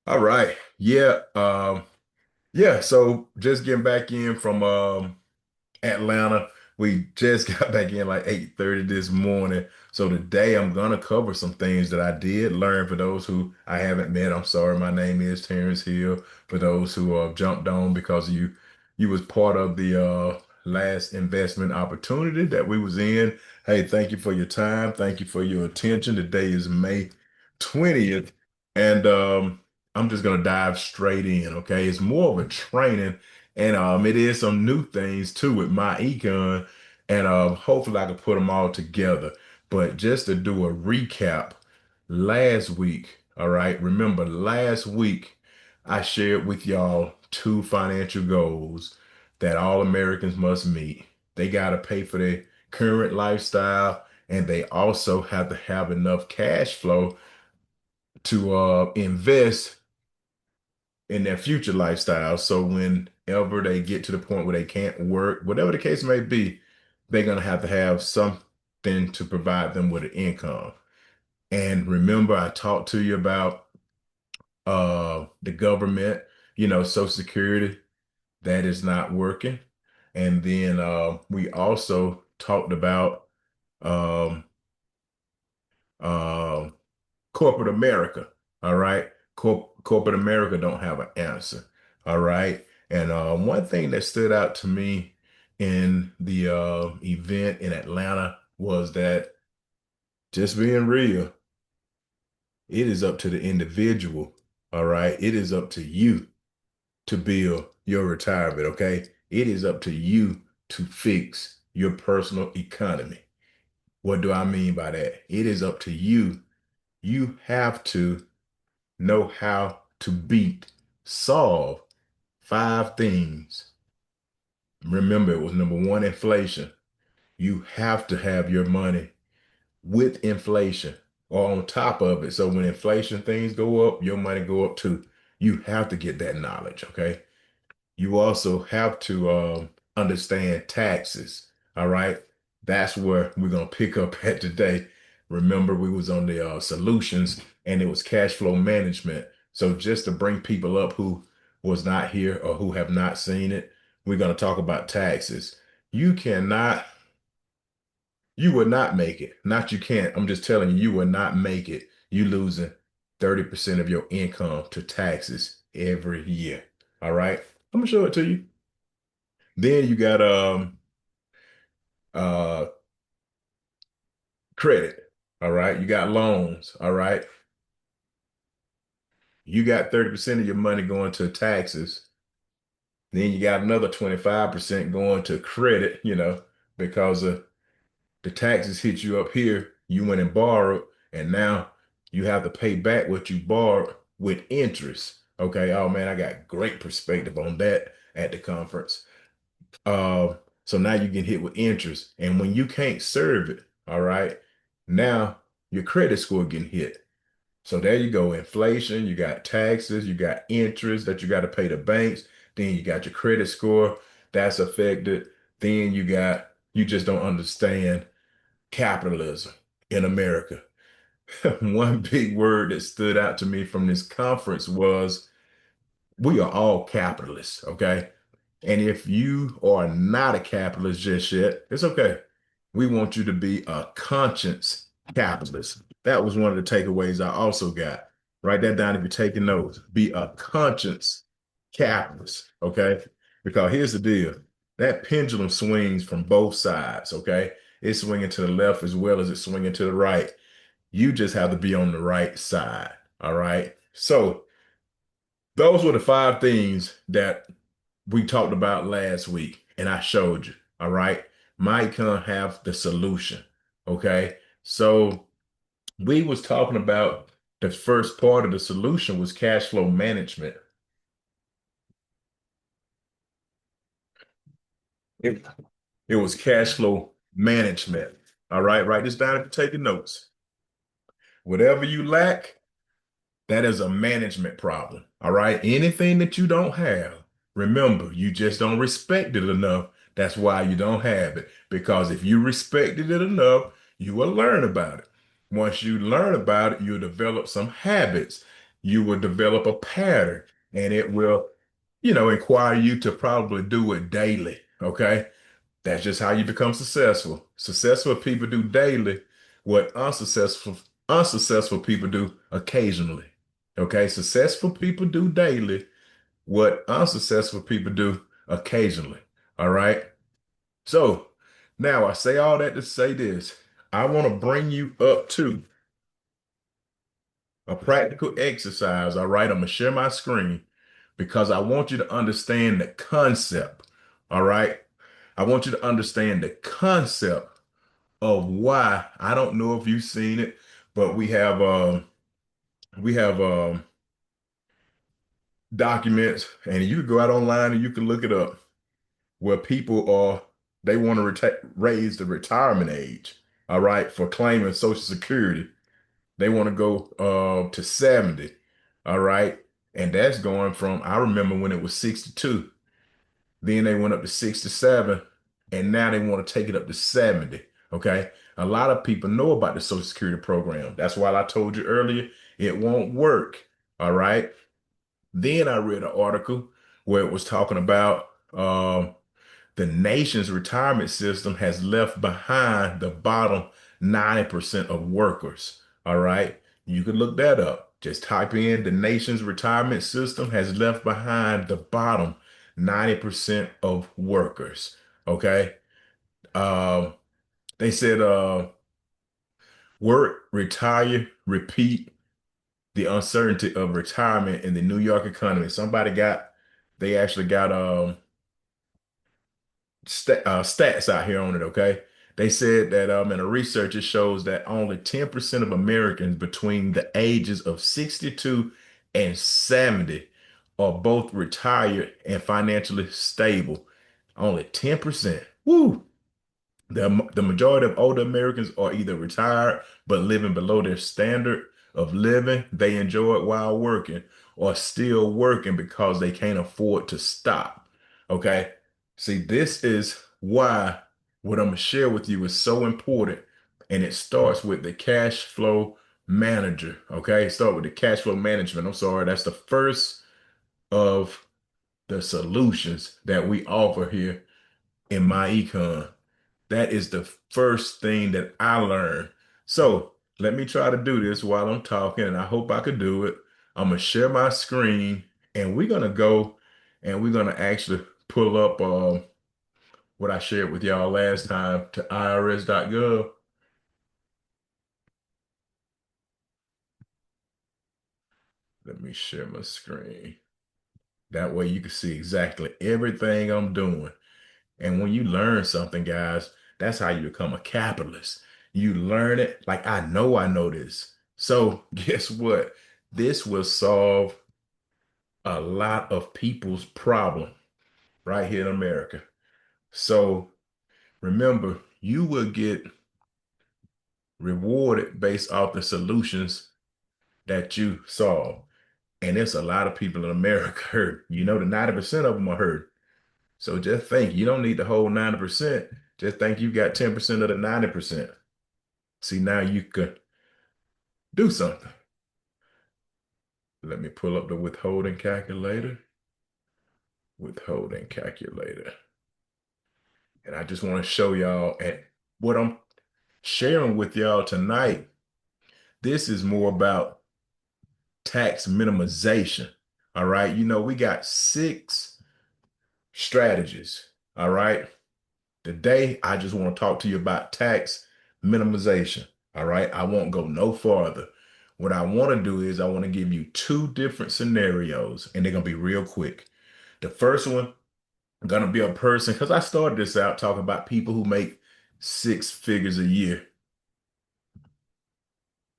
All right. Yeah. Yeah. So just getting back in from Atlanta. We just got back in like 8:30 this morning. So today I'm gonna cover some things that I did learn. For those who I haven't met, I'm sorry. My name is Terrence Hill. For those who jumped on because you was part of the last investment opportunity that we was in. Hey, thank you for your time. Thank you for your attention. Today is May 20th, and I'm just gonna dive straight in. Okay, it's more of a training. And it is some new things too with my econ, and hopefully I can put them all together. But just to do a recap, last week, all right, remember last week I shared with y'all two financial goals that all Americans must meet. They got to pay for their current lifestyle, and they also have to have enough cash flow to invest in their future lifestyle. So whenever they get to the point where they can't work, whatever the case may be, they're gonna have to have something to provide them with an income. And remember, I talked to you about the government, Social Security, that is not working. And then we also talked about um, uh, corporate America. All right. Corporate America don't have an answer. All right. And one thing that stood out to me in the event in Atlanta was that, just being real, it is up to the individual. All right. It is up to you to build your retirement. Okay. It is up to you to fix your personal economy. What do I mean by that? It is up to you. You have to know how to solve five things. Remember, it was number one, inflation. You have to have your money with inflation or on top of it. So when inflation things go up, your money go up too. You have to get that knowledge, okay? You also have to understand taxes. All right. That's where we're going to pick up at today. Remember, we was on the solutions and it was cash flow management. So just to bring people up who was not here or who have not seen it, we're going to talk about taxes. You cannot, you would not make it. Not you can't. I'm just telling you, you will not make it. You losing 30% of your income to taxes every year. All right. I'm gonna show it to you. Then you got uh credit. All right. You got loans. All right. You got 30% of your money going to taxes. Then you got another 25% going to credit, because the taxes hit you up here. You went and borrowed, and now you have to pay back what you borrowed with interest. Okay. Oh man, I got great perspective on that at the conference. Uh, so now you get hit with interest. And when you can't serve it, all right, now your credit score getting hit. So there you go. Inflation, you got taxes, you got interest that you got to pay the banks. Then you got your credit score that's affected. Then you just don't understand capitalism in America. One big word that stood out to me from this conference was we are all capitalists, okay? And if you are not a capitalist just yet, it's okay. We want you to be a conscience capitalist. That was one of the takeaways I also got. Write that down if you're taking notes. Be a conscience capitalist, okay? Because here's the deal. That pendulum swings from both sides, okay? It's swinging to the left as well as it's swinging to the right. You just have to be on the right side, all right? So those were the five things that we talked about last week, and I showed you. All right. Mike can have the solution. Okay. So we was talking about the first part of the solution was cash flow management. It, it was cash flow management. All right. Write this down if you're taking notes. Whatever you lack, that is a management problem. All right. Anything that you don't have, remember, you just don't respect it enough. That's why you don't have it. Because if you respected it enough, you will learn about it. Once you learn about it, you'll develop some habits. you will develop a pattern and it will, inquire you to probably do it daily. Okay. That's just how you become successful. Successful people do daily what unsuccessful people do occasionally. Okay, successful people do daily what unsuccessful people do occasionally. All right. So now I say all that to say this. I want to bring you up to a practical exercise. All right. I'm gonna share my screen because I want you to understand the concept. All right. I want you to understand the concept of why. I don't know if you've seen it, but we have documents, and you can go out online and you can look it up, where people are they want to raise the retirement age, all right, for claiming Social Security. They want to go to 70, all right, and that's going from, I remember when it was 62. Then they went up to 67, and now they want to take it up to 70. Okay. A lot of people know about the Social Security program. That's why I told you earlier it won't work. All right. Then I read an article where it was talking about the nation's retirement system has left behind the bottom 90% of workers. All right. You can look that up. Just type in the nation's retirement system has left behind the bottom 90% of workers. Okay. Um, they said work, retire, repeat, the uncertainty of retirement in the New York economy. They actually got stats out here on it, okay? They said that in a research, it shows that only 10% of Americans between the ages of 62 and 70 are both retired and financially stable. Only 10%. Woo! The majority of older Americans are either retired but living below their standard of living they enjoyed while working, or still working because they can't afford to stop. Okay. See, this is why what I'm going to share with you is so important. And it starts with the cash flow manager. Okay. Start with the cash flow management. I'm sorry. That's the first of the solutions that we offer here in my econ. That is the first thing that I learned. So let me try to do this while I'm talking, and I hope I could do it. I'm gonna share my screen, and we're gonna go and we're gonna actually pull up what I shared with y'all last time to irs.gov. Let me share my screen. That way you can see exactly everything I'm doing. And when you learn something, guys, that's how you become a capitalist. You learn it like I know this. So guess what? This will solve a lot of people's problem right here in America. So remember, you will get rewarded based off the solutions that you solve. And there's a lot of people in America hurt. You know, the 90% of them are hurt. So just think, you don't need the whole 90%. Just think you got 10% of the 90%. See, now you can do something. Let me pull up the withholding calculator. Withholding calculator. And I just want to show y'all, and what I'm sharing with y'all tonight, this is more about tax minimization. All right. You know, we got 6 strategies. All right. Today, I just want to talk to you about tax minimization. All right. I won't go no farther. What I want to do is I want to give you 2 different scenarios, and they're going to be real quick. The first one, going to be a person, because I started this out talking about people who make 6 figures a year.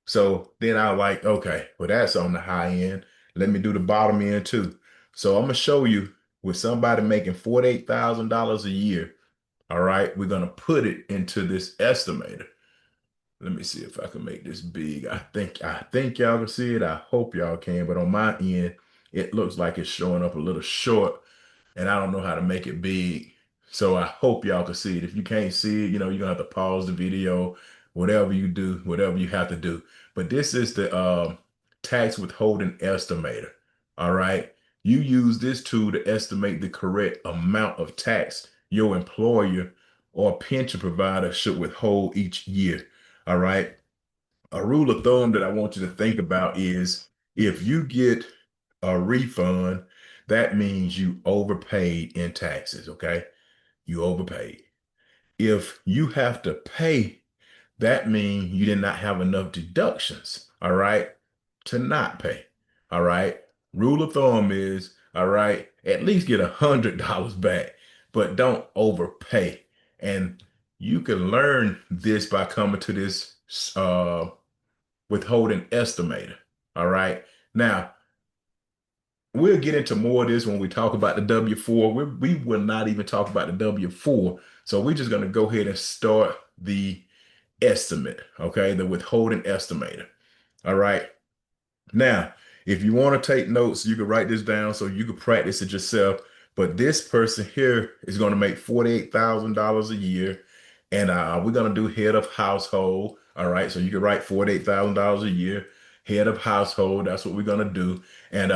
So then I like, okay, well, that's on the high end. Let me do the bottom end too. So I'm going to show you with somebody making $48,000 a year. All right, we're going to put it into this estimator. Let me see if I can make this big. I think y'all can see it. I hope y'all can, but on my end, it looks like it's showing up a little short, and I don't know how to make it big. So I hope y'all can see it. If you can't see it, you're gonna have to pause the video, whatever you do, whatever you have to do. But this is the tax withholding estimator. All right. You use this tool to estimate the correct amount of tax your employer or pension provider should withhold each year. All right. A rule of thumb that I want you to think about is if you get a refund, that means you overpaid in taxes. Okay. You overpaid. If you have to pay, that means you did not have enough deductions, all right, to not pay. All right. Rule of thumb is, all right, at least get $100 back, but don't overpay. And you can learn this by coming to this withholding estimator. All right. Now, we'll get into more of this when we talk about the W-4. We will not even talk about the W-4. So we're just going to go ahead and start the estimate, okay? The withholding estimator. All right. Now, if you want to take notes, you can write this down so you can practice it yourself. But this person here is going to make $48,000 a year. And we're going to do head of household. All right. So you can write $48,000 a year, head of household. That's what we're going to do. And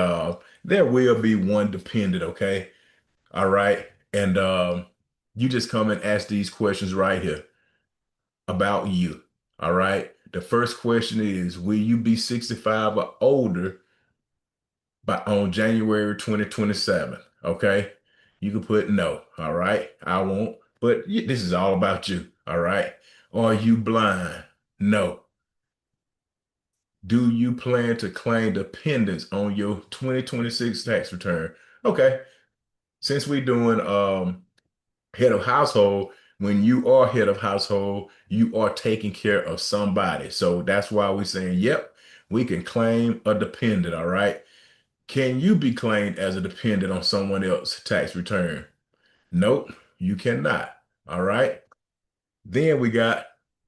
there will be one dependent. Okay. All right. And you just come and ask these questions right here about you. All right. The first question is, will you be 65 or older by on January 2027? Okay. You can put no. All right. I won't. But this is all about you. All right. Are you blind? No. Do you plan to claim dependents on your 2026 tax return? Okay. Since we're doing head of household, when you are head of household, you are taking care of somebody. So that's why we're saying, yep, we can claim a dependent. All right. Can you be claimed as a dependent on someone else's tax return? Nope, you cannot. All right. Then we got,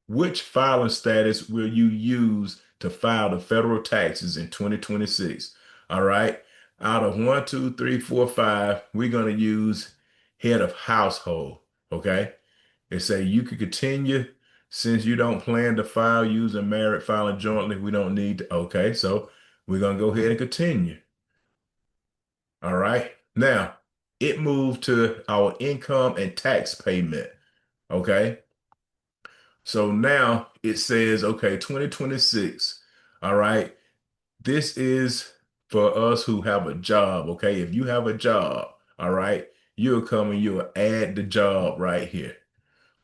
which filing status will you use to file the federal taxes in 2026? All right. Out of one, two, three, four, five, we're going to use head of household. Okay. They say you could continue since you don't plan to file using married filing jointly. We don't need to. Okay. So we're going to go ahead and continue. All right. Now it moved to our income and tax payment. Okay. So now it says, okay, 2026. All right. This is for us who have a job. Okay. If you have a job, all right, you'll come and you'll add the job right here.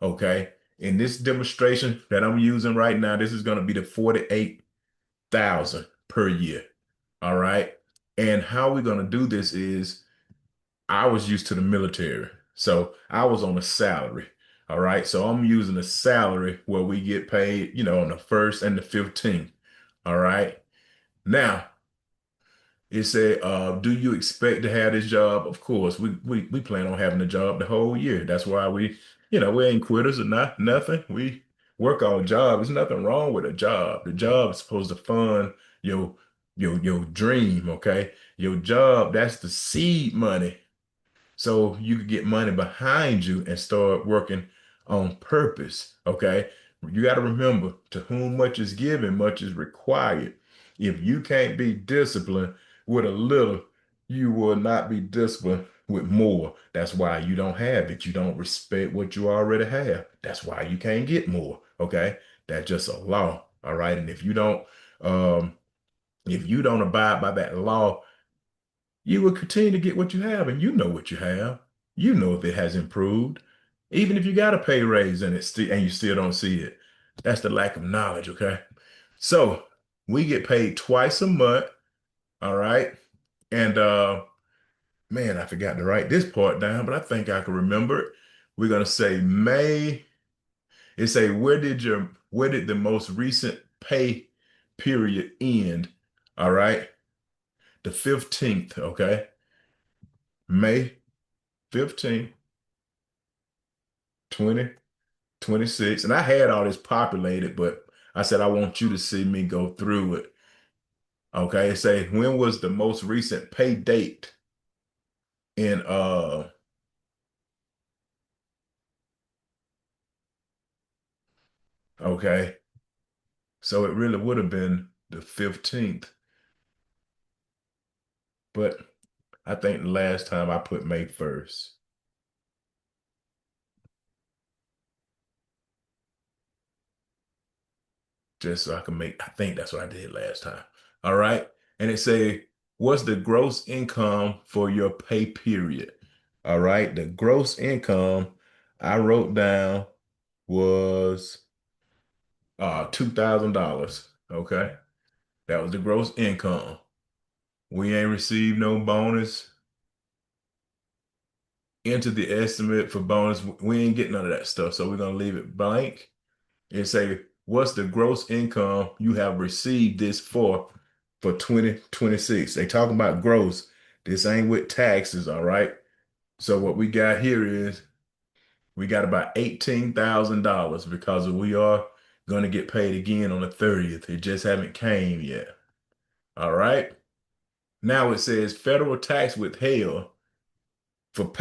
Okay. In this demonstration that I'm using right now, this is going to be the 48,000 per year. All right. And how we're going to do this is I was used to the military. So I was on a salary. All right. So I'm using a salary where we get paid, on the first and the 15th. All right. Now it said, do you expect to have this job? Of course, we plan on having a job the whole year. That's why we ain't quitters or nothing. We work our job. There's nothing wrong with a job. The job is supposed to fund your your dream, okay? Your job, that's the seed money so you could get money behind you and start working on purpose. Okay. You got to remember to whom much is given, much is required. If you can't be disciplined with a little, you will not be disciplined with more. That's why you don't have it. You don't respect what you already have. That's why you can't get more. Okay. That's just a law. All right. And um, if you don't abide by that law, you will continue to get what you have, and you know what you have. You know if it has improved, even if you got a pay raise and you still don't see it. That's the lack of knowledge, okay? So we get paid twice a month, all right? And man, I forgot to write this part down, but I think I can remember it. We're gonna say May. It say where did the most recent pay period end? All right, the 15th, okay? May 15th, 2026. And I had all this populated, but I said, I want you to see me go through it. Okay. Say, when was the most recent pay date in, okay. So it really would have been the 15th. But I think the last time I put May 1st, just so I can make, I think that's what I did last time. All right. And it say, what's the gross income for your pay period? All right. The gross income I wrote down was $2,000. Okay. That was the gross income. We ain't received no bonus into the estimate for bonus. We ain't getting none of that stuff. So we're gonna leave it blank and say, what's the gross income you have received this for 2026? They talking about gross. This ain't with taxes, all right? So what we got here is we got about $18,000 because we are going to get paid again on the 30th. It just haven't came yet. All right. Now it says federal tax withheld for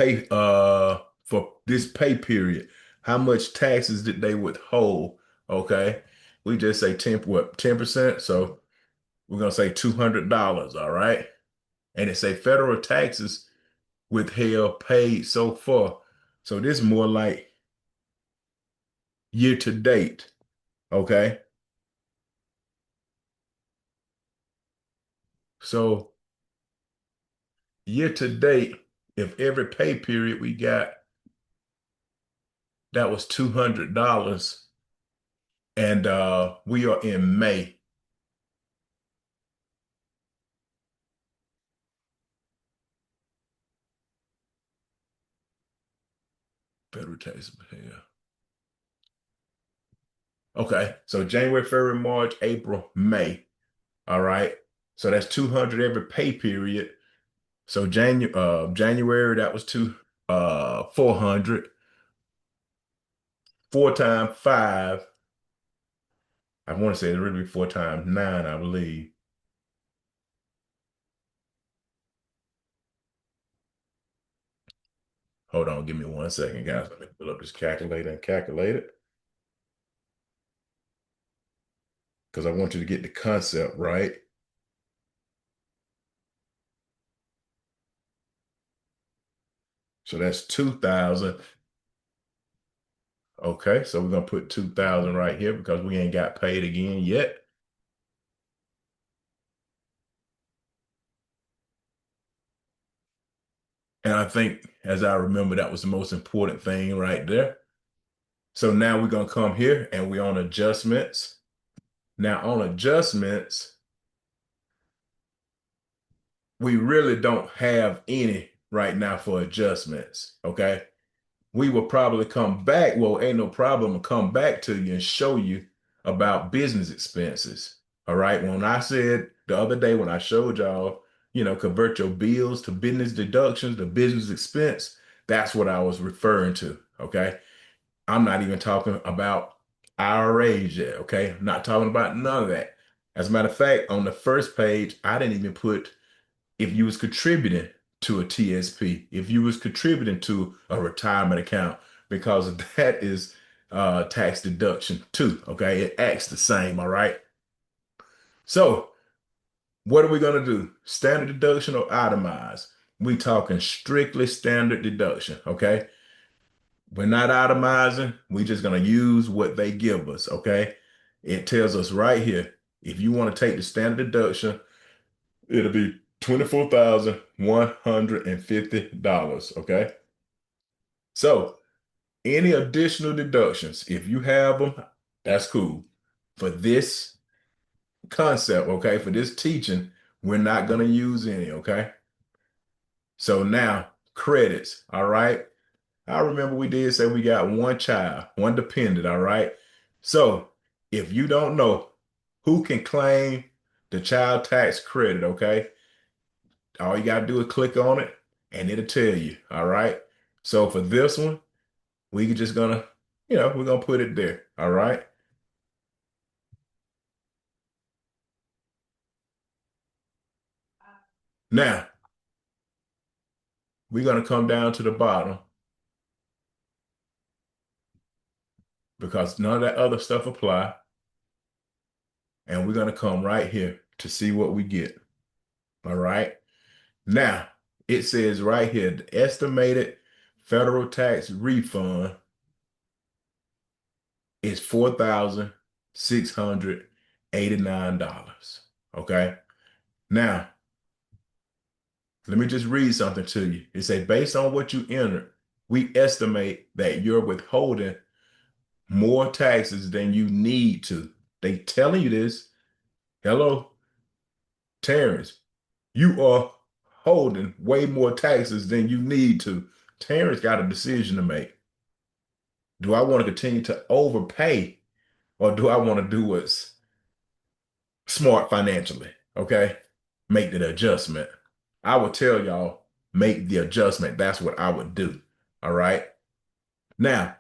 this pay period. How much taxes did they withhold? Okay. We just say 10%. So we're gonna say $200, all right? And it say federal taxes withheld paid so far. So this is more like year to date. Okay. So year to date, if every pay period we got that was $200 and we are in May. Federal taxes withheld. Okay, so January, February, March, April, May. All right. So that's 200 every pay period. So January, that was 400. Four times five. I want to say it's really four times nine, I believe. Hold on, give me 1 second, guys. Let me pull up this calculator and calculate it. Because I want you to get the concept right. So that's 2,000. Okay, so we're gonna put 2,000 right here because we ain't got paid again yet. And I think, as I remember, that was the most important thing right there. So now we're gonna come here and we're on adjustments. Now on adjustments, we really don't have any right now for adjustments. Okay. We will probably come back. Well, ain't no problem. I'll come back to you and show you about business expenses. All right. When I said the other day when I showed y'all, convert your bills to business deductions, the business expense, that's what I was referring to. Okay. I'm not even talking about IRAs yet. Okay. I'm not talking about none of that. As a matter of fact, on the first page, I didn't even put if you was contributing to a TSP, if you was contributing to a retirement account, because that is tax deduction too. Okay, it acts the same. All right. So what are we gonna do? Standard deduction or itemized? We talking strictly standard deduction. Okay, we're not itemizing. We just gonna use what they give us. Okay, it tells us right here if you want to take the standard deduction. It'll be $24,150. Okay. So any additional deductions, if you have them, that's cool. For this concept, okay, for this teaching, we're not going to use any, okay? So now credits, all right? I remember we did say we got one child, one dependent, all right? So if you don't know who can claim the child tax credit, okay? All you got to do is click on it and it'll tell you. All right. So for this one, we just gonna, we're gonna put it there. All right. Now we're gonna come down to the bottom because none of that other stuff apply. And we're gonna come right here to see what we get. All right. Now, it says right here, the estimated federal tax refund is $4,689. Okay. Now, let me just read something to you. It says, based on what you entered, we estimate that you're withholding more taxes than you need to. They telling you this. Hello, Terrence, you are holding way more taxes than you need to. Terrence got a decision to make. Do I want to continue to overpay or do I want to do what's smart financially? Okay. Make the adjustment. I would tell y'all, make the adjustment. That's what I would do. All right. Now,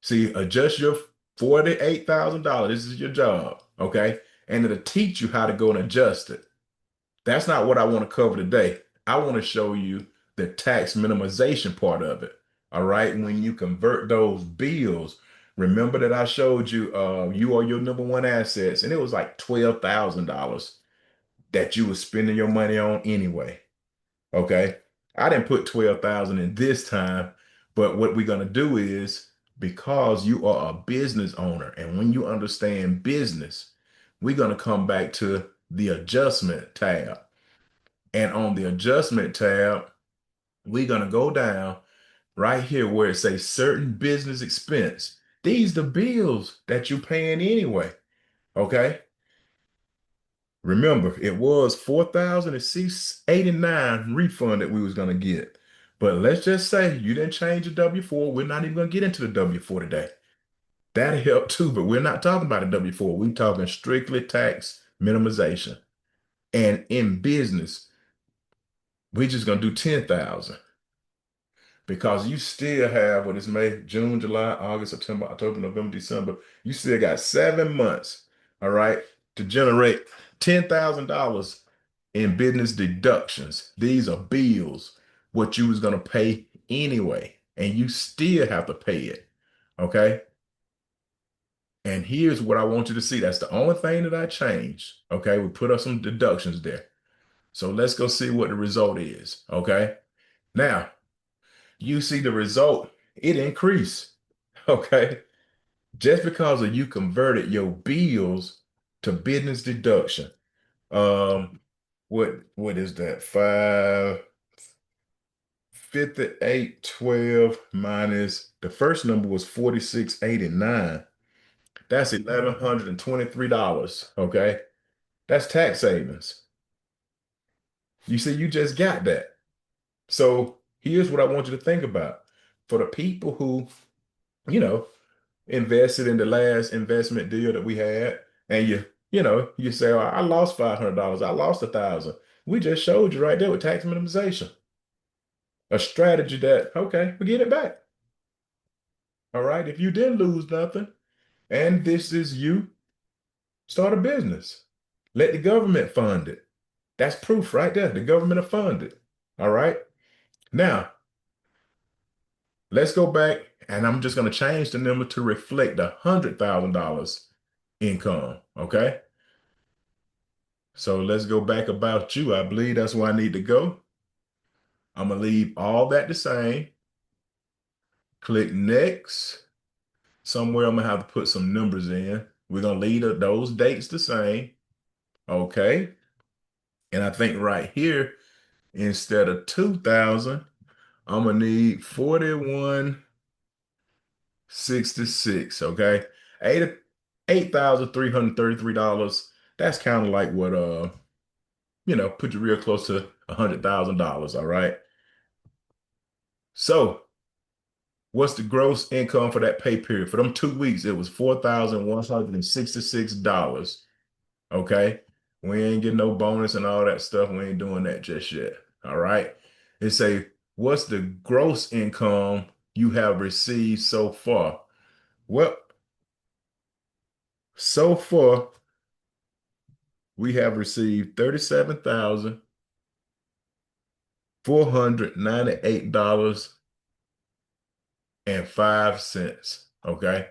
see, adjust your $48,000. This is your job. Okay. And it'll teach you how to go and adjust it. That's not what I want to cover today. I want to show you the tax minimization part of it. All right. When you convert those bills, remember that I showed you you are your number one assets, and it was like $12,000 that you were spending your money on anyway. Okay. I didn't put 12,000 in this time, but what we're gonna do is because you are a business owner and when you understand business, we're gonna come back to the adjustment tab. And on the adjustment tab, we're going to go down right here where it says certain business expense. These the bills that you're paying anyway. Okay. Remember, it was 4,689 refund that we was going to get. But let's just say you didn't change the W-4. We're not even going to get into the W-4 today. That helped too, but we're not talking about a W-4. We're talking strictly tax minimization. And in business, we're just going to do 10,000. Because you still have what is May, June, July, August, September, October, November, December. You still got 7 months, all right, to generate $10,000 in business deductions. These are bills, what you was gonna pay anyway, and you still have to pay it, okay? And here's what I want you to see. That's the only thing that I changed, okay? We put up some deductions there. So let's go see what the result is, okay? Now, you see the result, it increased. Okay. Just because of you converted your bills to business deduction. Um, what is that? 558.12 minus the first number was 46.89. That's $1,123. Okay. That's tax savings. You see, you just got that. So here's what I want you to think about. For the people who, you know, invested in the last investment deal that we had, and you say, oh, I lost $500, I lost 1,000. We just showed you right there with tax minimization, a strategy that, okay, we get it back. All right. If you didn't lose nothing, and this is you, start a business. Let the government fund it. That's proof right there. The government will fund it. All right. Now, let's go back, and I'm just going to change the number to reflect the $100,000 income. Okay. So let's go back about you. I believe that's where I need to go. I'm going to leave all that the same. Click next. Somewhere I'm going to have to put some numbers in. We're going to leave those dates the same. Okay. And I think right here, instead of 2,000, I'm going to need 4166. Okay. $8,333. That's kind of like what, put you real close to $100,000. All right. So, what's the gross income for that pay period? For them 2 weeks, it was $4,166. Okay. We ain't getting no bonus and all that stuff. We ain't doing that just yet. All right. It say, what's the gross income you have received so far? Well, so far, we have received $37,498.05. Okay.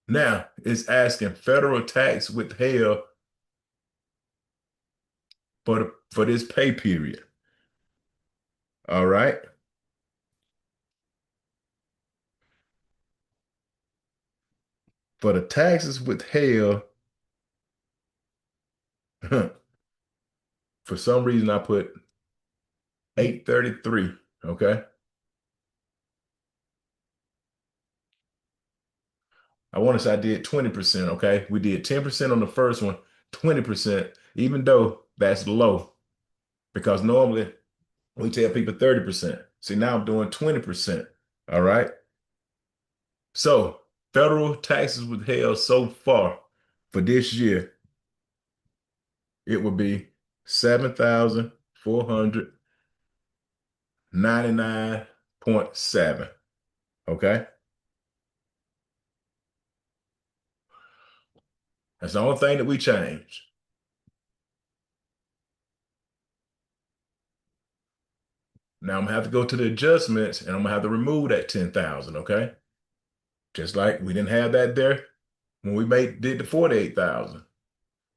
Now it's asking federal tax withheld for this pay period. All right. For the taxes withheld, for some reason I put 833. Okay. I want to say I did 20%. Okay. We did 10% on the first one, 20%, even though that's low, because normally we tell people 30%. See, now I'm doing 20%. All right. So federal taxes withheld so far for this year, it would be 7,499.7. Okay. That's the only thing that we changed. Now I'm gonna have to go to the adjustments and I'm gonna have to remove that 10,000. Okay. Just like we didn't have that there when we did the 48,000.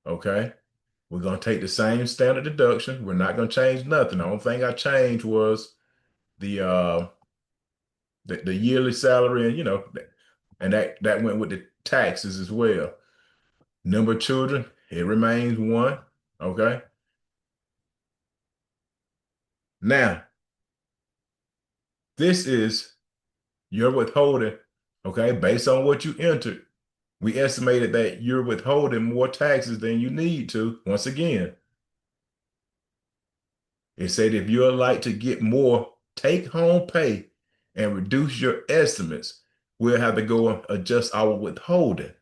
Okay. We're gonna take the same standard deduction. We're not gonna change nothing. The only thing I changed was the the yearly salary, and and that went with the taxes as well. Number of children, it remains one. Okay. Now, this is your withholding, okay, based on what you entered. We estimated that you're withholding more taxes than you need to. Once again, it said if you're like to get more take home pay and reduce your estimates, we'll have to go and adjust our withholding.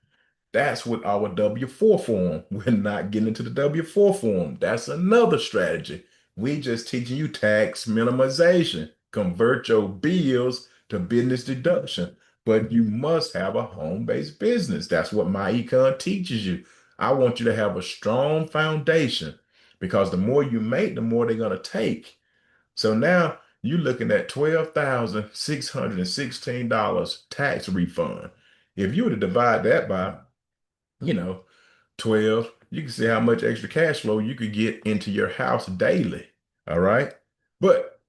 That's with our W-4 form. We're not getting into the W-4 form. That's another strategy. We just teaching you tax minimization. Convert your bills to business deduction. But you must have a home-based business. That's what my econ teaches you. I want you to have a strong foundation because the more you make, the more they're going to take. So now you're looking at $12,616 tax refund. If you were to divide that by you know, 12, you can see how much extra cash flow you could get into your house daily. All right. But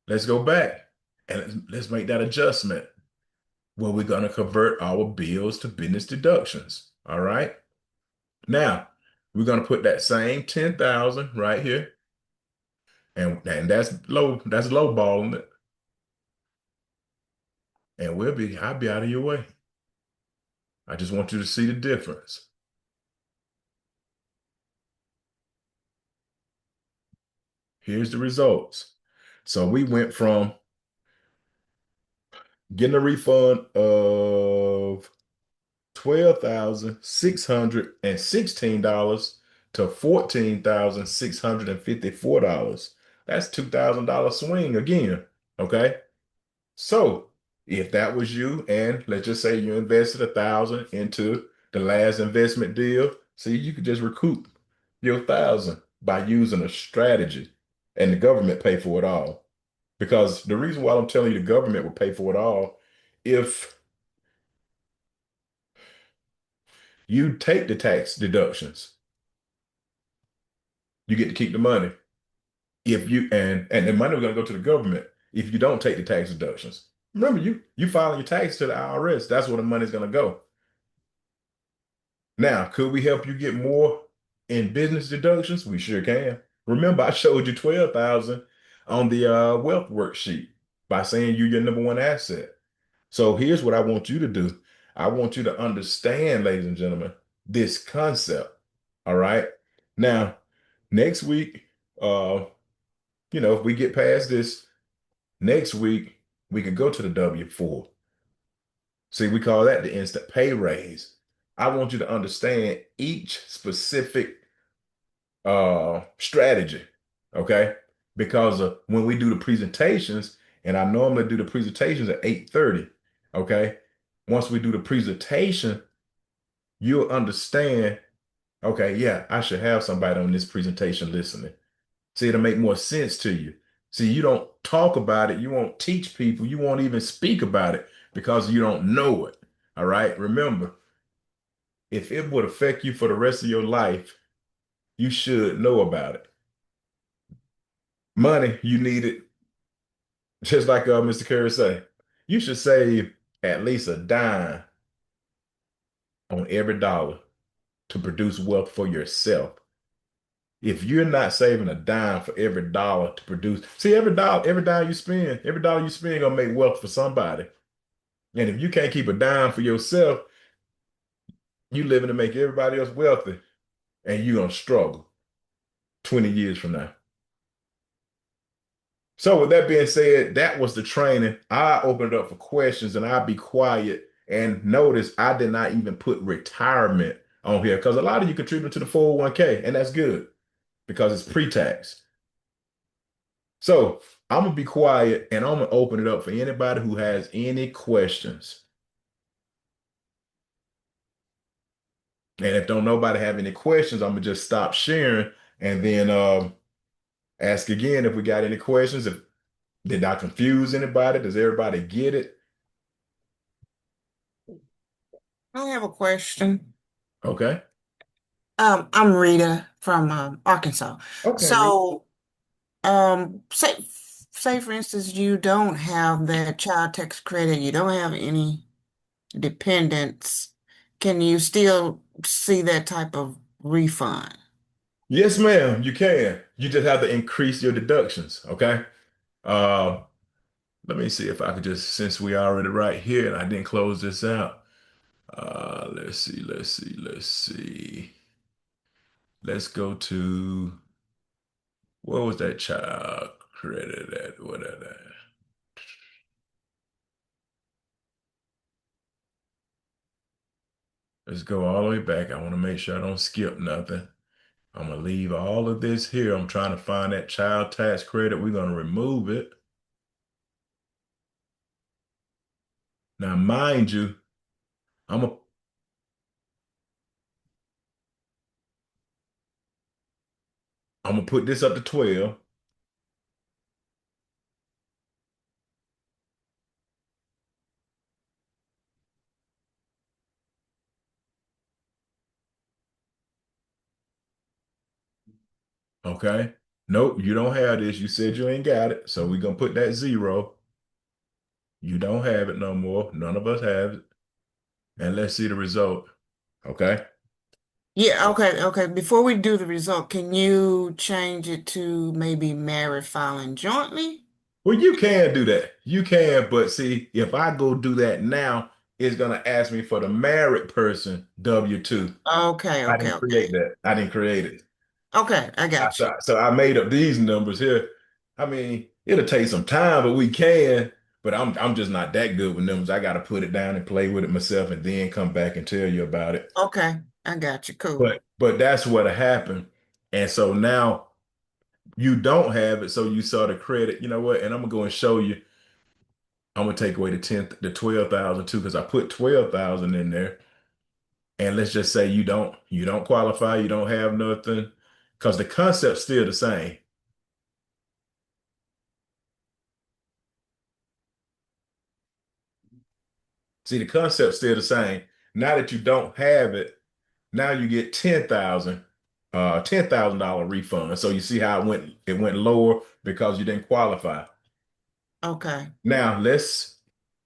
let's go back and let's make that adjustment where we're going to convert our bills to business deductions. All right. Now we're going to put that same 10,000 right here. And that's low balling it. And I'll be out of your way. I just want you to see the difference. Here's the results. So we went from getting a refund of $12,616 to $14,654. That's $2,000 swing again. Okay. So if that was you, and let's just say you invested 1,000 into the last investment deal, see, you could just recoup your 1,000 by using a strategy, and the government pay for it all. Because the reason why I'm telling you the government will pay for it all, if you take the tax deductions, you get to keep the money. If you and the money is going to go to the government if you don't take the tax deductions. Remember, you filing your tax to the IRS. That's where the money's going to go. Now, could we help you get more in business deductions? We sure can. Remember, I showed you 12,000 on the wealth worksheet by saying you're your number one asset. So here's what I want you to do. I want you to understand, ladies and gentlemen, this concept. All right. Now, next week, if we get past this, next week we could go to the W-4. See, we call that the instant pay raise. I want you to understand each specific strategy, okay? Because when we do the presentations, and I normally do the presentations at 8:30, okay? Once we do the presentation, you'll understand, okay, yeah, I should have somebody on this presentation listening. See, it'll make more sense to you. See, you don't talk about it, you won't teach people, you won't even speak about it because you don't know it. All right. Remember, if it would affect you for the rest of your life, you should know about it. money you need it, just like Mr. Curry say, you should save at least a dime on every dollar to produce wealth for yourself. If you're not saving a dime for every dollar to produce, see every dollar you spend, every dollar you spend gonna make wealth for somebody. And if you can't keep a dime for yourself, you living to make everybody else wealthy, and you're gonna struggle 20 years from now. So with that being said, that was the training. I opened it up for questions and I'll be quiet. And notice I did not even put retirement on here because a lot of you contribute to the 401k, and that's good because it's pre-tax. So I'm gonna be quiet and I'm gonna open it up for anybody who has any questions. And if don't nobody have any questions, I'm gonna just stop sharing and then ask again if we got any questions. If did I confuse anybody? Does everybody get it? I have a question. Okay. I'm Rita from Arkansas. Okay, Rick. So, say for instance, you don't have that child tax credit, you don't have any dependents. Can you still see that type of refund? Yes, ma'am, you can. You just have to increase your deductions, okay? Uh, Let me see if I could just, since we already right here and I didn't close this out. Let's see. Let's go to, what was that child credit at? What at that? Let's go all the way back. I want to make sure I don't skip nothing. I'm gonna leave all of this here. I'm trying to find that child tax credit. We're gonna remove it. Now, mind you, I'm gonna I'm gonna put this up to 12. Okay. Nope, you don't have this. You said you ain't got it. So we're gonna put that 0. You don't have it no more. None of us have it. And let's see the result. Okay. Yeah, okay, okay. Before we do the result, can you change it to maybe married filing jointly? Well, you can do that. You can, but see, if I go do that now, it's gonna ask me for the married person W-2. Okay, I okay, didn't create okay. that. I didn't create it. Okay, I got you. So I made up these numbers here. I mean, it'll take some time, but we can. But I'm just not that good with numbers. I got to put it down and play with it myself, and then come back and tell you about it. Okay, I got you. Cool. But that's what happened. And so now you don't have it, so you saw the credit. You know what? And I'm gonna go and show you. I'm gonna take away the 12,000 too, because I put 12,000 in there. And let's just say you don't qualify, you don't have nothing, because the concept's still the same. See, the concept's still the same. Now that you don't have it, now you get 10,000, $10,000 refund. So you see how it went lower because you didn't qualify. Okay. Now let's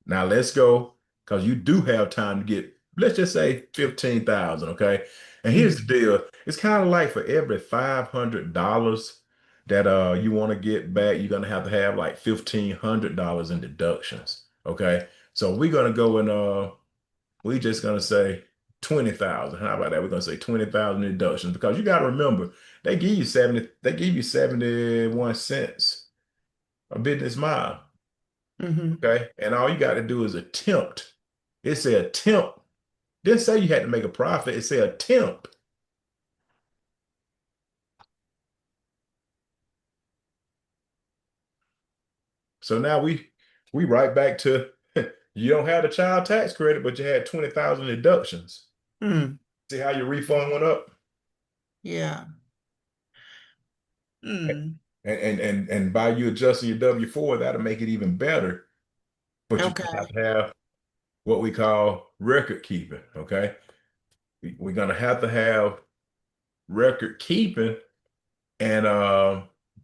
go because you do have time to get, let's just say 15,000, okay? And here's the Mhm. deal. It's kind of like for every $500 that you want to get back, you're gonna have like $1,500 in deductions. Okay. So we're gonna go and we just gonna say 20,000. How about that? We're gonna say 20,000 deductions because you gotta remember they give you 71 cents a business mile. Hmm. Okay. And all you got to do is attempt. It say attempt. Didn't say you had to make a profit. It say attempt. So now we right back to you don't have the child tax credit, but you had 20,000 deductions. Mm. See how your refund went up? Yeah. Mm. And by you adjusting your W-4, that'll make it even better. But you have Okay. to have what we call record keeping. Okay. We're gonna have to have record keeping. And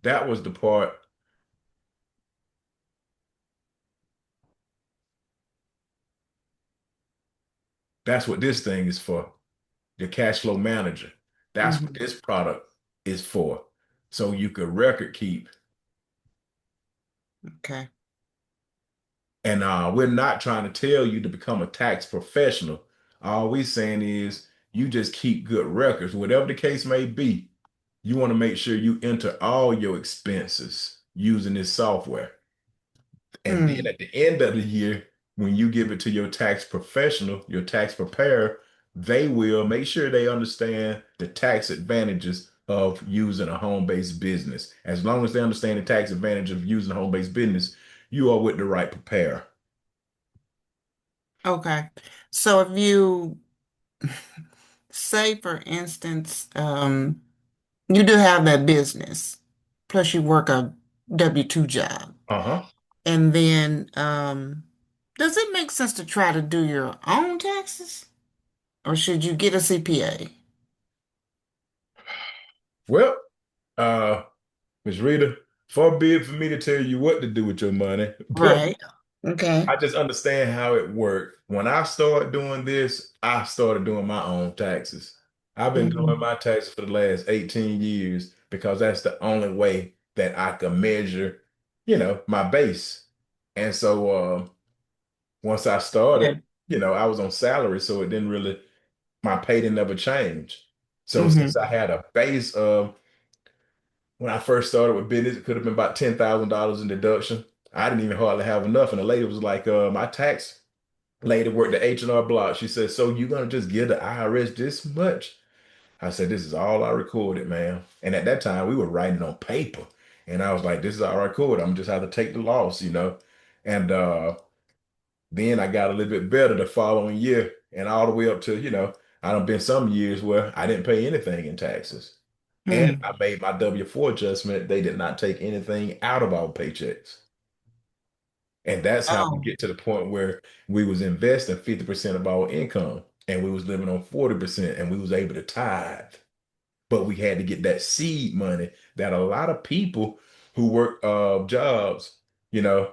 that was the part. That's what this thing is for. The cash flow manager. That's what Hmm. this product is for. So you could record keep. Okay. And we're not trying to tell you to become a tax professional. All we're saying is you just keep good records, whatever the case may be. You want to make sure you enter all your expenses using this software. And then Mm. at the end of the year, when you give it to your tax professional, your tax preparer, they will make sure they understand the tax advantages of using a home-based business. As long as they understand the tax advantage of using a home-based business, you are with the right preparer. Okay. So if you say, for instance, you do have that business, plus you work a W-2 job, Uh-huh. and then does it make sense to try to do your own taxes, or should you get a CPA? Well, uh, Ms. Rita, far be it for me to tell you what to do with your money, but Right. Okay. I just understand how it worked. When I started doing this, I started doing my own taxes. I've been doing Hmm. my taxes for the last 18 years because that's the only way that I can measure, my base. And so once I started, Okay. I was on salary, so it didn't really, my pay didn't ever change. So since Hmm. I had a base of when I first started with business, it could have been about $10,000 in deduction. I didn't even hardly have enough. And the lady was like, my tax lady worked the H&R Block. She said, so you're going to just give the IRS this much? I said, this is all I recorded, ma'am. And at that time, we were writing on paper. And I was like, this is all I recorded. I'm just have to take the loss. And then I got a little bit better the following year and all the way up to, I done been some years where I didn't pay anything in taxes. And Hmm. I made my W-4 adjustment. They did not take anything out of our paychecks. And that's how we Oh. get to the point where we was investing 50% of our income and we was living on 40% and we was able to tithe. But we had to get that seed money that a lot of people who work jobs, you know,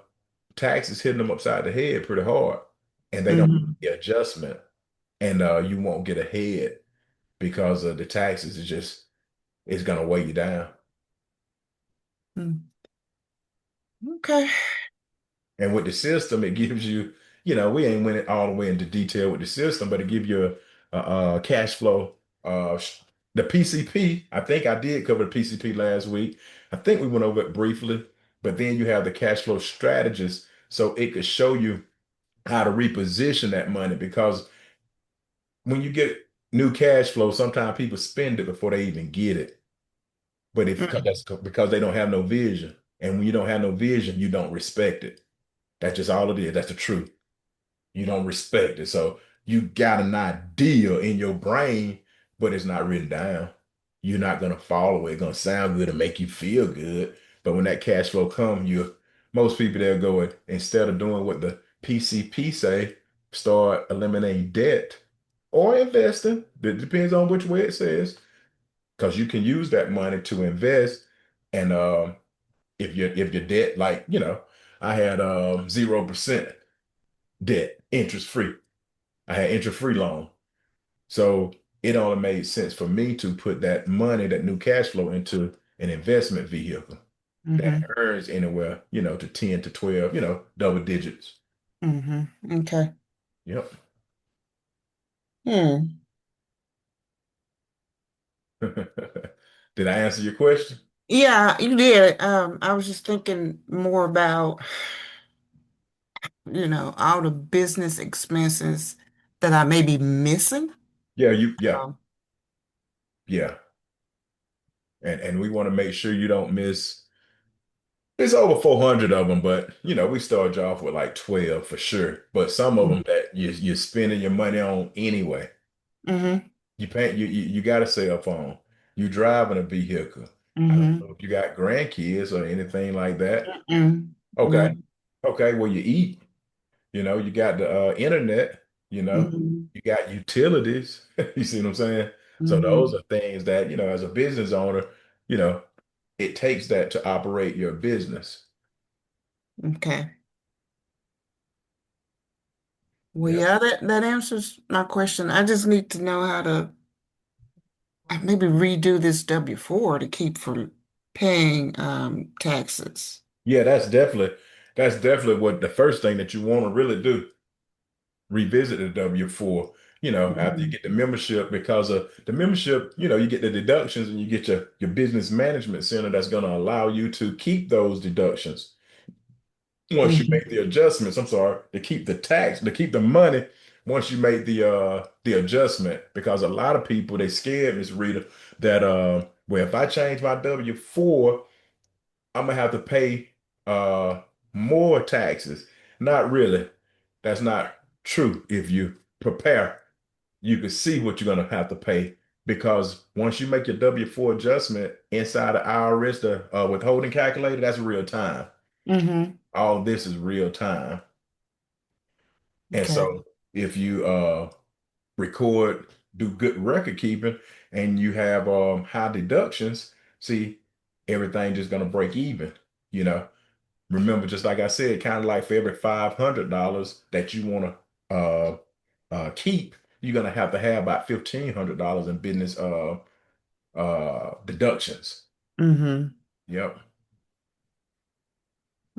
taxes hitting them upside the head pretty hard and they don't Hmm. get adjustment and you won't get ahead because of the taxes is just it's gonna weigh you down. Okay. And with the system, it gives you, we ain't went all the way into detail with the system, but it gives you a cash flow. The PCP, I think I did cover the PCP last week. I think we went over it briefly, but then you have the cash flow strategist, so it could show you how to reposition that money because when you get new cash flow, sometimes people spend it before they even get it. But if Mm. that's because they don't have no vision, and when you don't have no vision, you don't respect it. That's just all it is. That's the truth. You don't respect it. So you got an idea in your brain, but it's not written down. You're not gonna follow it. It's gonna sound good and make you feel good. But when that cash flow comes, most people they'll go and instead of doing what the PCP say, start eliminating debt or investing. It depends on which way it says. Because you can use that money to invest. And if your debt, like, I had 0% debt, interest free. I had interest free loan. So it only made sense for me to put that money, that new cash flow into an investment vehicle that Hmm. earns anywhere, to 10 to 12, double digits. Hmm. Okay. Yep. Hmm. Did I answer your question? Yeah, you did. I was just thinking more about, all the business expenses that I may be missing. Yeah, Um, yeah. And we want to make sure you don't miss. It's over 400 of them, but we start you off with like 12 for sure. But some of them that you're spending your money on anyway. mm-hmm. You pay you got a cell phone. You driving a vehicle. I don't Mm-hmm. know if you got grandkids or anything like that. Mm-hmm. Okay. No. Okay, well you eat, you got the internet, Mm-hmm. you got utilities. You see what I'm saying? So those Mm-hmm. are things that, as a business owner, you know, it takes that to operate your business. Okay. Well, Yep. yeah, that answers my question. I just need to know how to maybe redo this W-4 to keep from paying taxes. Yeah, that's definitely what the first thing that you want to really do. Revisit the W-4, after you Mhm. get the membership, because of the membership, you get the deductions and you get your business management center that's going to allow you to keep those deductions. Once you make Mhm. the adjustments, I'm sorry, to keep the money once you make the adjustment, because a lot of people they scared, Miss Rita, that well, if I change my W-4, I'm gonna have to pay more taxes. Not really. That's not true. If you prepare, you can see what you're gonna have to pay, because once you make your W-4 adjustment inside the IRS, the withholding calculator, that's real time. Mhm. All this is real time. And Okay. so if you record, do good record keeping, and you have high deductions, see, everything just gonna break even, you know. Remember, just like I said, kind of like for every $500 that you want to keep, you're gonna have to have about $1,500 in business deductions. Mhm. Yep.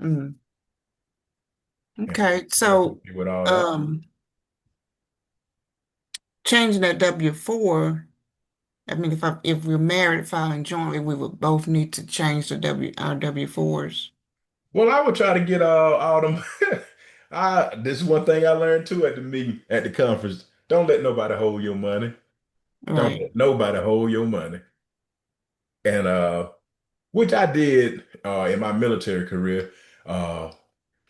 Mhm. And we Okay. can help So, you with all that. um, changing that W-4, I mean, if we're married filing jointly, we would both need to change our W-4s. Well, I would try to get all them. This is one thing I learned too at the meeting, at the conference. Don't let nobody hold your money. Don't Right. let nobody hold your money. And which I did in my military career. Uh,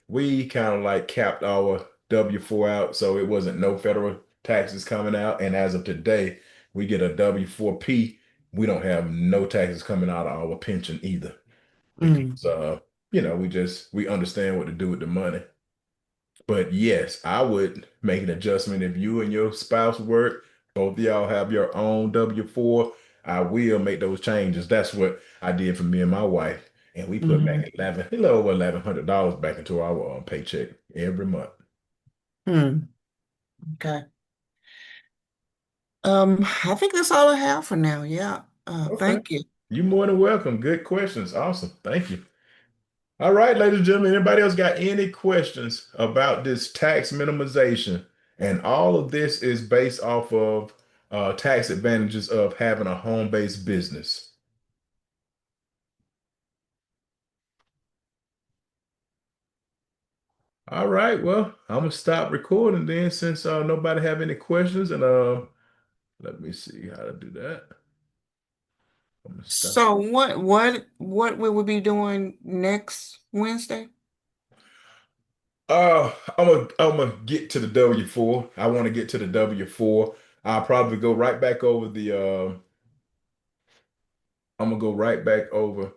we kind of like capped our W-4 out, so it wasn't no federal taxes coming out. And as of today, we get a W-4P. We don't have no taxes coming out of our pension either, Mm. because we understand what to do with the money. But yes, I would make an adjustment if you and your spouse work, both of y'all have your own W-4. I will make those changes. That's what I did for me and my wife. And we put Mhm. back a little over $1,100 back into our paycheck every month. Mm. Okay. I think that's all I have for now. Yeah. Okay. Thank you. You more than welcome. Good questions. Awesome. Thank you. All right, ladies and gentlemen, anybody else got any questions about this tax minimization? And all of this is based off of tax advantages of having a home-based business. All right, well, I'm gonna stop recording then, since nobody have any questions, and let me see how to do that. I'm gonna stop. So what will we be doing next Wednesday? I'm gonna get to the W-4. I want to get to the W-4. I'll probably go right back over the I'm gonna go right back over